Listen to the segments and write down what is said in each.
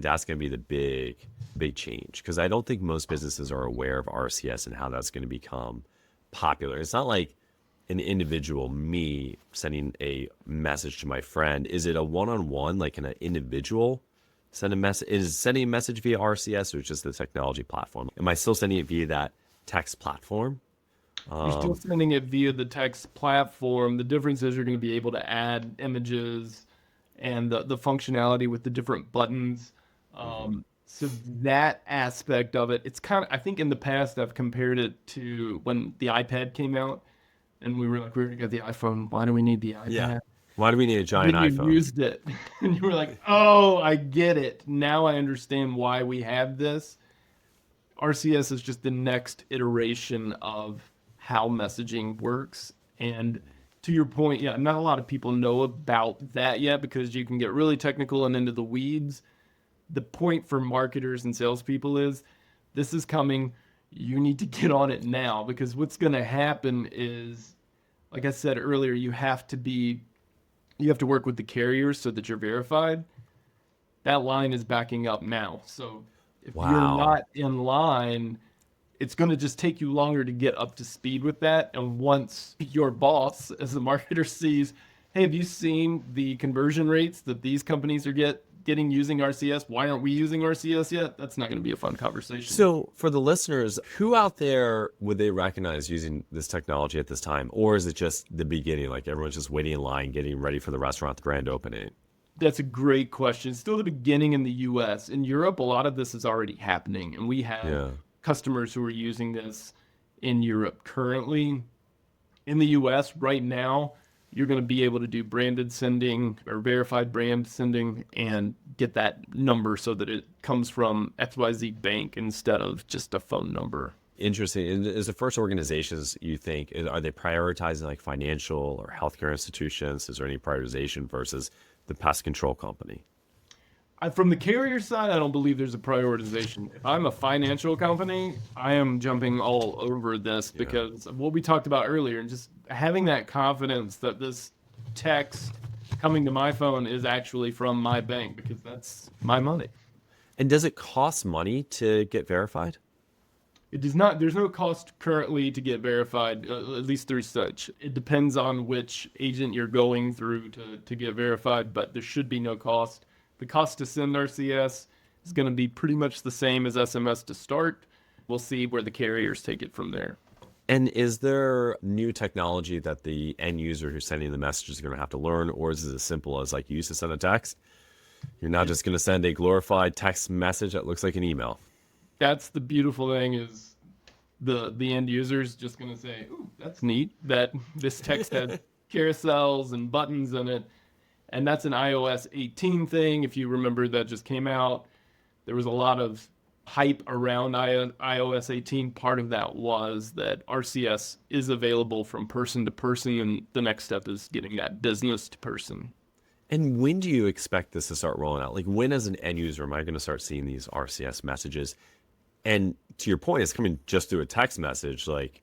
That's going to be the big change, because I don't think most businesses are aware of RCS and how that's going to become popular. It's not like an individual, me, sending a message to my friend. Is it a one-on-one, like an individual send a message? Is sending a message via RCS, or just the technology platform? Am I still sending it via that text platform? You're still sending it via the text platform. The difference is you're going to be able to add images and the functionality with the different buttons. So that aspect of it, it's kind of, I think in the past I've compared it to when the iPad came out and we were like, we're going to get the iPhone. Why do we need the Yeah. iPad? Why do we need a giant Then you iPhone? used it and you were like, oh, I get it. Now I understand why we have this. RCS is just the next iteration of how messaging works. And to your point, yeah, not a lot of people know about that yet because you can get really technical and into the weeds. The point for marketers and salespeople is this is coming. You need to get on it now because what's going to happen is, like I said earlier, you have to work with the carriers so that you're verified. That line is backing up now. So if you're Wow. not in line, it's going to just take you longer to get up to speed with that. And once your boss, as a marketer, sees, hey, have you seen the conversion rates that these companies are getting using RCS? Why aren't we using RCS yet? That's not going to be a fun conversation. So for the listeners, who out there would they recognize using this technology at this time? Or is it just the beginning, like everyone's just waiting in line, getting ready for the restaurant grand opening? That's a great question. It's still the beginning in the US. In Europe, a lot of this is already happening, and we have Yeah. customers who are using this in Europe currently. In the US right now, you're going to be able to do branded sending or verified brand sending and get that number so that it comes from XYZ Bank instead of just a phone number. Interesting. And is the first organizations you think, are they prioritizing like financial or healthcare institutions? Is there any prioritization versus the pest control company? From the carrier side, I don't believe there's a prioritization. If I'm a financial company, I am jumping all over this Yeah. because of what we talked about earlier, and just having that confidence that this text coming to my phone is actually from my bank because that's my money. And does it cost money to get verified? It does not, there's no cost currently to get verified, at least through such. It depends on which agent you're going through to get verified, but there should be no cost. The cost to send RCS is going to be pretty much the same as SMS to start. We'll see where the carriers take it from there. And is there new technology that the end user who's sending the message is going to have to learn, or is it as simple as like you used to send a text? You're now just going to send a glorified text message that looks like an email. That's the beautiful thing is the end user is just going to say, ooh, that's neat that this text has carousels and buttons in it. And that's an iOS 18 thing. If you remember, that just came out. There was a lot of hype around iOS 18. Part of that was that RCS is available from person to person, and the next step is getting that business to person. And when do you expect this to start rolling out? Like, when, as an end user, am I going to start seeing these RCS messages? And to your point, it's coming just through a text message. Like,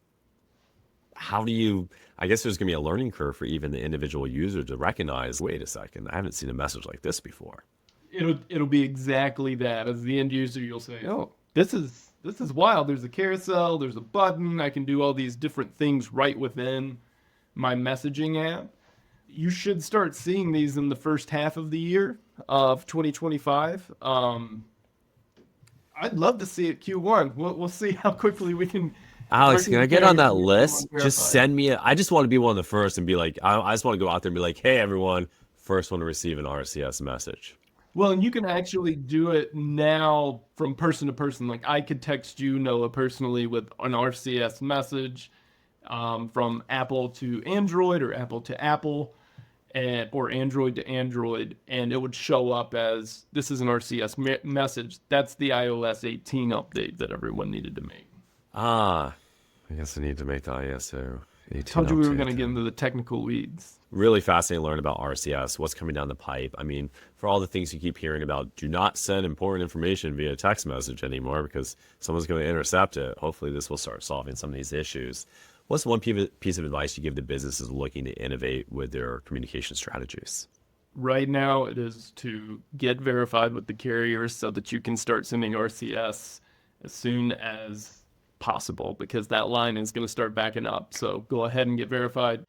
how do you, I guess there's going to be a learning curve for even the individual user to recognize, wait a second, I haven't seen a message like this before. It'll be exactly that. As the end user, you'll say, "Oh, this is wild. There's a carousel. There's a button. I can do all these different things right within my messaging app." You should start seeing these in the first half of the year of 2025. I'd love to see it Q1. We'll see how quickly we can Alex, market can the I get on carriers that and get everyone list? Just verified. send me I just want to be one of the first and be like, I just want to go out there and be like, hey, everyone, first one to receive an RCS message. Well, and you can actually do it now from person to person. Like I could text you, Noah, personally with an RCS message from Apple to Android or Apple to Apple and, or Android to Android, and it would show up as this is an RCS message. That's the iOS 18 update that everyone needed to make. Ah, I guess I need to make the ISO 18 Told you we were going update to get then. into the technical weeds. Really fascinating to learn about RCS, what's coming down the pipe. I mean, for all the things you keep hearing about, do not send important information via text message anymore because someone's going to intercept it. Hopefully, this will start solving some of these issues. What's one piece of advice you give to businesses looking to innovate with their communication strategies? Right now, it is to get verified with the carriers so that you can start sending RCS as soon as possible, because that line is going to start backing up. So go ahead and get verified.